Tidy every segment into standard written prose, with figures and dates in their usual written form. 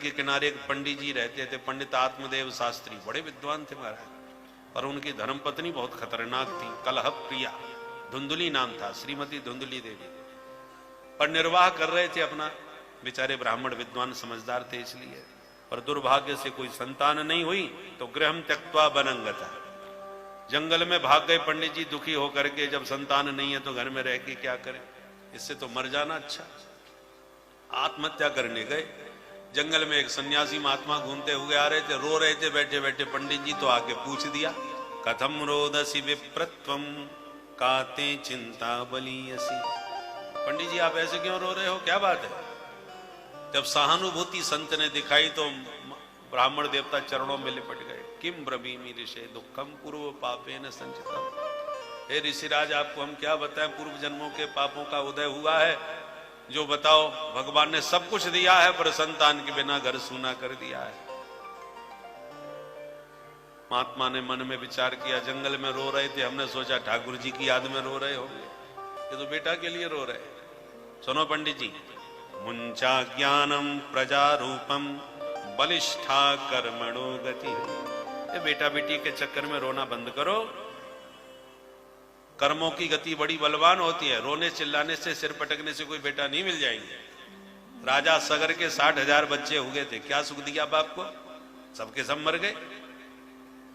के किनारे एक पंडित जी रहते थे, पंडित आत्मदेव शास्त्री, बड़े विद्वान थे महाराज, पर उनकी धर्मपत्नी बहुत खतरनाक थी, कलह प्रिया, धुंधुली नाम था, श्रीमती धुंधुली देवी। पर निर्वाह कर रहे थे अपना, बेचारे ब्राह्मण विद्वान समझदार थे इसलिए, पर दुर्भाग्य से कोई संतान नहीं हुई तो गृहम त्यक्त्वा वनंगता, जंगल में भाग गए पंडित जी दुखी होकर के। जब संतान नहीं है तो घर में रह के क्या करें, इससे तो मर जाना अच्छा। आत्महत्या करने गए। जंगल में एक सन्यासी महात्मा घूमते हुए आ रहे थे, रो रहे थे बैठे बैठे। पंडित जी तो आके पूछ दिया, कथम रोदसी विप्रत्वम काते चिंता बलियसी। पंडित जी आप ऐसे क्यों रो रहे हो, क्या बात है? जब सहानुभूति संत ने दिखाई तो ब्राह्मण देवता चरणों में लिपट गए। किम ब्रवीमि ऋषे दुखम पूर्व पापेन संचितम। हे ऋषिराज आपको हम क्या बताएं, पूर्व जन्मों के पापों का उदय हुआ है, जो बताओ। भगवान ने सब कुछ दिया है पर संतान के बिना घर सूना कर दिया है। महात्मा ने मन में विचार किया, जंगल में रो रहे थे, हमने सोचा ठाकुर जी की याद में रो रहे होंगे, ये तो बेटा के लिए रो रहे। सुनो पंडित जी, मुंचा ज्ञानम प्रजा रूपम बलिष्ठा कर्मणो गति। ये बेटा बेटी के चक्कर में रोना बंद करो, कर्मों की गति बड़ी बलवान होती है। रोने चिल्लाने से, सिर पटकने से कोई बेटा नहीं मिल जाएंगे। राजा सगर के 60,000 बच्चे हुए थे, क्या सुख दिया बाप को, सबके सब मर गए।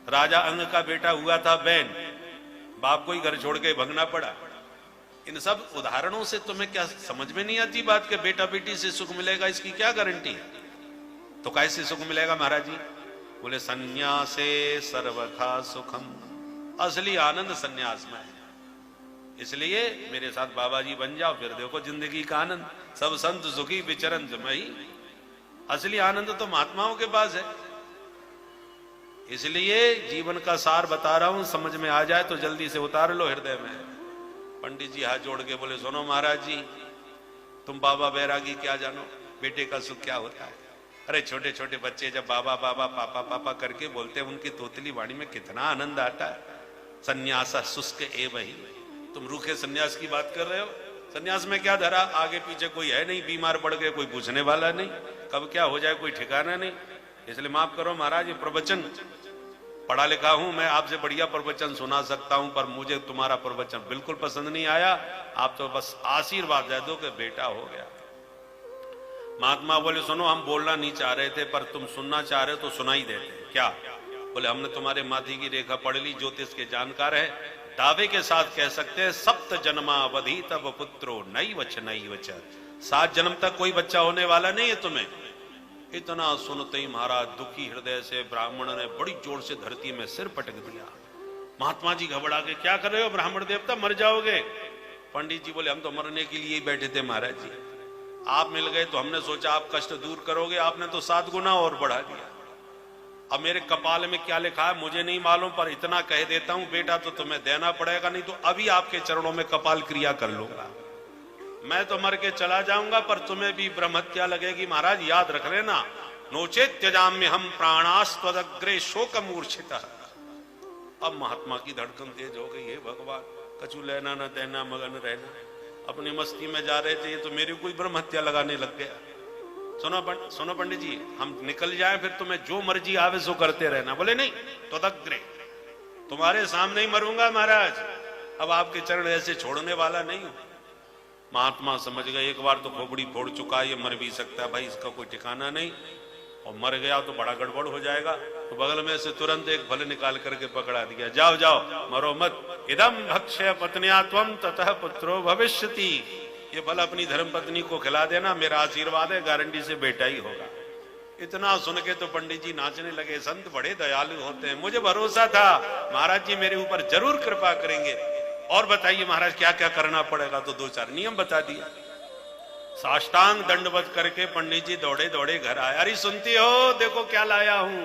राजा अंग का बेटा हुआ था बैन, बाप को ही घर छोड़ के भगना पड़ा। इन सब उदाहरणों से तुम्हें क्या समझ में नहीं आती बात के बेटा बेटी से सुख मिलेगा, इसकी क्या गारंटी है? तो कैसे सुख मिलेगा महाराज जी? बोले संन्यासे सर्वथा सुखम, असली आनंद संन्यास में है। इसलिए मेरे साथ बाबा जी बन जाओ, फिर देखो जिंदगी का आनंद। सब संत सुखी विचरण मही, असली आनंद तो महात्माओं के पास है। इसलिए जीवन का सार बता रहा हूं, समझ में आ जाए तो जल्दी से उतार लो हृदय में। पंडित जी हाथ जोड़ के बोले, सुनो महाराज जी, तुम बाबा बैरागी क्या जानो, बेटे का सुख क्या होता है। अरे छोटे छोटे बच्चे जब बाबा बाबा पापा पापा करके बोलते हैं, उनकी तोतली वाणी में कितना आनंद आता है। संन्यासा शुष्क एव ही, तुम रूखे सन्यास की बात कर रहे हो। सन्यास में क्या धरा, आगे पीछे कोई है नहीं, बीमार पड़ गए कोई पूछने वाला नहीं, कब क्या हो जाए कोई ठिकाना नहीं। इसलिए माफ करो महाराज, ये प्रवचन, पढ़ा लिखा हूं मैं, आपसे बढ़िया प्रवचन सुना सकता हूं, पर मुझे तुम्हारा प्रवचन बिल्कुल पसंद नहीं आया। आप तो बस आशीर्वाद दे दो कि बेटा हो गया। महात्मा बोले, सुनो हम बोलना नहीं चाह रहे थे, पर तुम सुनना चाह रहे हो तो सुनाई देते। क्या? बोले हमने तुम्हारे माथे की रेखा पढ़ ली, ज्योतिष के जानकार है, दावे के साथ कह सकते हैं, सप्त जन्मावधि तब पुत्रो नई वच नई वच, 7 जन्म तक कोई बच्चा होने वाला नहीं है तुम्हें। इतना सुनते ही महाराज दुखी हृदय से ब्राह्मण ने बड़ी जोर से धरती में सिर पटक दिया। महात्मा जी घबरा के, क्या कर रहे हो ब्राह्मण देवता, मर जाओगे। पंडित जी बोले, हम तो मरने के लिए ही बैठे थे महाराज जी, आप मिल गए तो हमने सोचा आप कष्ट दूर करोगे, आपने तो 7 गुना और बढ़ा दिया। अब मेरे कपाल में क्या लिखा है मुझे नहीं मालूम, पर इतना कह देता हूं, बेटा तो तुम्हें देना पड़ेगा, नहीं तो अभी आपके चरणों में कपाल क्रिया कर लूंगा। मैं तो मर के चला जाऊंगा, पर तुम्हें भी ब्रह्महत्या लगेगी महाराज, याद रख लेना। नोचेत त्यजाम्य हम प्राणास्त्वदग्रे शोक मूर्छित। अब महात्मा की धड़कन तेज हो गई, है भगवान, कछु लेना न देना मगन रहना, अपनी मस्ती में जा रहे थे, तो मेरी कोई ब्रह्महत्या लगाने लग गया। सुनो पंडित जी, हम निकल जाए, फिर तुम्हें जो मर्जी आवे सो करते रहना। बोले नहीं, त्वदग्रे, तुम्हारे सामने ही मरूंगा महाराज, अब आपके चरण ऐसे छोड़ने वाला नहीं हूं। महात्मा समझ गए, एक बार तो खोपड़ी फोड़ चुका है, ये मर भी सकता है भाई, इसका कोई ठिकाना नहीं, और मर गया तो बड़ा गड़बड़ हो जाएगा। तो बगल में से तुरंत एक फल निकाल करके पकड़ा दिया, जाओ जाओ मरो मत, इदम भक्ष्य पत्न्या त्वं ततः पुत्रो भविष्यति, ये फल अपनी धर्म पत्नी को खिला देना, मेरा आशीर्वाद है, गारंटी से बेटा ही होगा। इतना सुन के तो पंडित जी नाचने लगे, संत बड़े दयालु होते हैं, मुझे भरोसा था महाराज जी मेरे ऊपर जरूर कृपा करेंगे। और बताइए महाराज क्या क्या करना पड़ेगा, तो 2-4 नियम बता दिया। साष्टांग दंडवत करके पंडित जी दौड़े दौड़े घर आए। अरे सुनती हो, देखो क्या लाया हूं।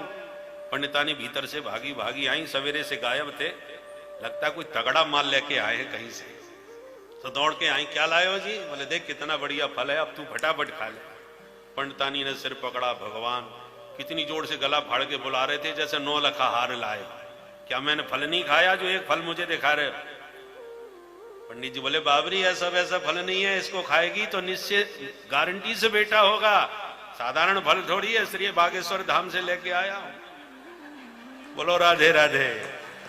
पंडितानी भीतर से भागी भागी आई, सवेरे से गायब थे, लगता कोई तगड़ा माल लेके आए हैं कहीं से। तो दौड़ के आई, क्या लाए हो जी? बोले देख कितना बढ़िया फल है, अब तू फटाफट खा ले। पंडितानी ने सिर पकड़ा, भगवान कितनी जोर से गला फाड़ के बुला रहे थे, जैसे 9 लखा हार लाए। क्या मैंने फल नहीं खाया जो एक फल मुझे दिखा रहे? पंडित जी बोले, बाबरी ऐसा वैसा फल नहीं है, इसको खाएगी तो निश्चय गारंटी से बेटा होगा। साधारण फल थोड़ी है, श्री बागेश्वर धाम से लेके आया हूं। बोलो राधे राधे।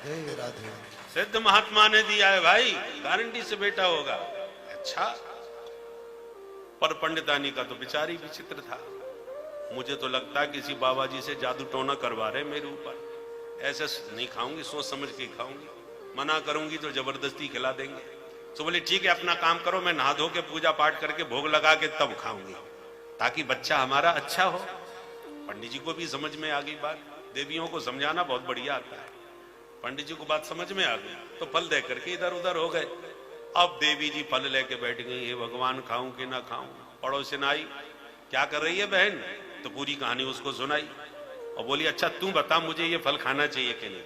राधे राधे। सिद्ध महात्मा ने दिया है भाई, गारंटी से बेटा होगा। अच्छा, पर पंडितानी का तो विचार ही विचित्र था। मुझे तो लगता है किसी बाबा जी से जादू टोना करवा रहे मेरे ऊपर। ऐसे नहीं खाऊंगी, सोच समझ के खाऊंगी, मना करूंगी तो जबरदस्ती खिला देंगे। तो बोले ठीक है, अपना काम करो, मैं नहा धो के पूजा पाठ करके भोग लगा के तब खाऊंगी, ताकि बच्चा हमारा अच्छा हो। पंडित जी को भी समझ में आ गई बात। देवियों को समझाना बहुत बढ़िया आता है। पंडित जी को बात समझ में आ गई तो फल दे करके इधर उधर हो गए। अब देवी जी फल लेके बैठ गई, हे भगवान खाऊं कि ना खाऊं। पड़ोसिन आई, क्या कर रही है बहन? तो पूरी कहानी उसको सुनाई और बोली अच्छा तू बता मुझे ये फल खाना चाहिए कि नहीं।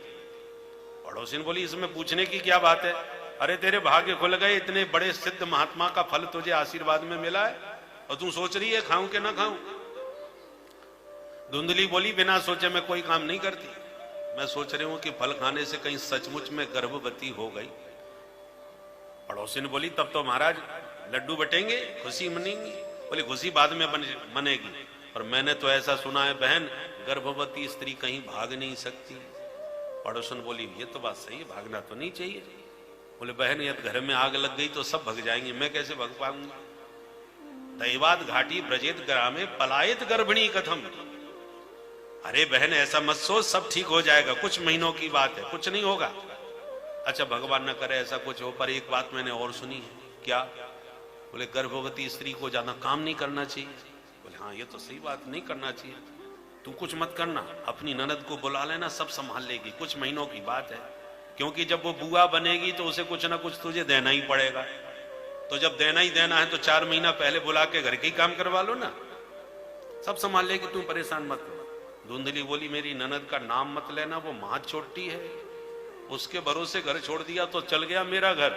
पड़ोसिन बोली इसमें पूछने की क्या बात है, अरे तेरे भाग्य खुल गए, इतने बड़े सिद्ध महात्मा का फल तुझे आशीर्वाद में मिला है और तू सोच रही है खाऊं कि ना खाऊं। धुंधली बोली बिना सोचे मैं कोई काम नहीं करती, मैं सोच रही हूं कि फल खाने से कहीं सचमुच में गर्भवती हो गई। पड़ोसी ने बोली तब तो महाराज लड्डू बटेंगे, खुशी मनेंगी। बोली खुशी बाद में मनेगी, पर मैंने तो ऐसा सुना है बहन, गर्भवती स्त्री कहीं भाग नहीं सकती। पड़ोसन बोली ये तो बात सही है, भागना तो नहीं चाहिए। बोले बहन ये घर में आग लग गई तो सब भग जाएंगे, मैं कैसे भग पाऊंगी। दैवाद घाटी ब्रजेत ग्रामे पलायत गर्भिणी कथम। अरे बहन ऐसा मत सोच, सब ठीक हो जाएगा, कुछ महीनों की बात है, कुछ नहीं होगा। अच्छा भगवान न करे ऐसा कुछ हो, पर एक बात मैंने और सुनी है। क्या? बोले गर्भवती स्त्री को ज्यादा काम नहीं करना चाहिए। बोले हाँ ये तो सही बात, नहीं करना चाहिए। तू कुछ मत करना, अपनी ननद को बुला लेना, सब संभाल लेगी, कुछ महीनों की बात है। क्योंकि जब वो बुआ बनेगी तो उसे कुछ ना कुछ तुझे देना ही पड़ेगा। तो जब देना ही देना है तो 4 महीना पहले बुला के घर के ही काम करवा लो ना, सब संभाल लेगी, तू परेशान मत हो। धुंधली बोली मेरी ननद का नाम मत लेना, वो मां छोटी है, उसके भरोसे घर छोड़ दिया तो चल गया मेरा घर।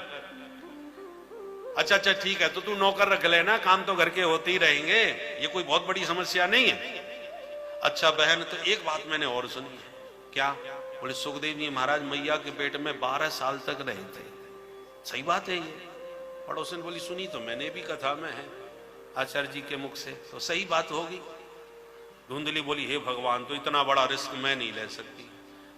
अच्छा अच्छा ठीक है, तो तू नौकर रख लेना, काम तो घर के होते ही रहेंगे, ये कोई बहुत बड़ी समस्या नहीं है। अच्छा बहन तो एक बात मैंने और सुनी है। क्या? बोले सुखदेव जी महाराज मैया के पेट में 12 साल तक रहे थे। सही बात है ये? पड़ोसन बोली सुनी तो मैंने भी कथा में है आचार्य जी के मुख से, तो सही बात होगी। धुंधली बोली हे भगवान, तो इतना बड़ा रिस्क मैं नहीं ले सकती,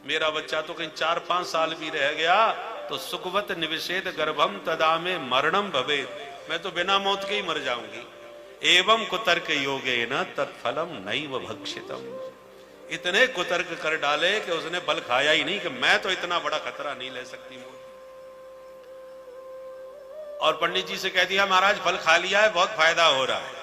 मेरा बच्चा तो कहीं 4-5 साल भी रह गया तो सुखवत निविषेद गर्भम तदा में मरणम भवेत, मैं तो बिना मौत के ही मर जाऊंगी। एवं कुतर्क योगे न तत्फलम नैव भक्षितम। इतने कुतर्क कर डाले कि उसने फल खाया ही नहीं, कि मैं तो इतना बड़ा खतरा नहीं ले सकती। और पंडित जी से कह दिया महाराज फल खा लिया है, बहुत फायदा हो रहा है।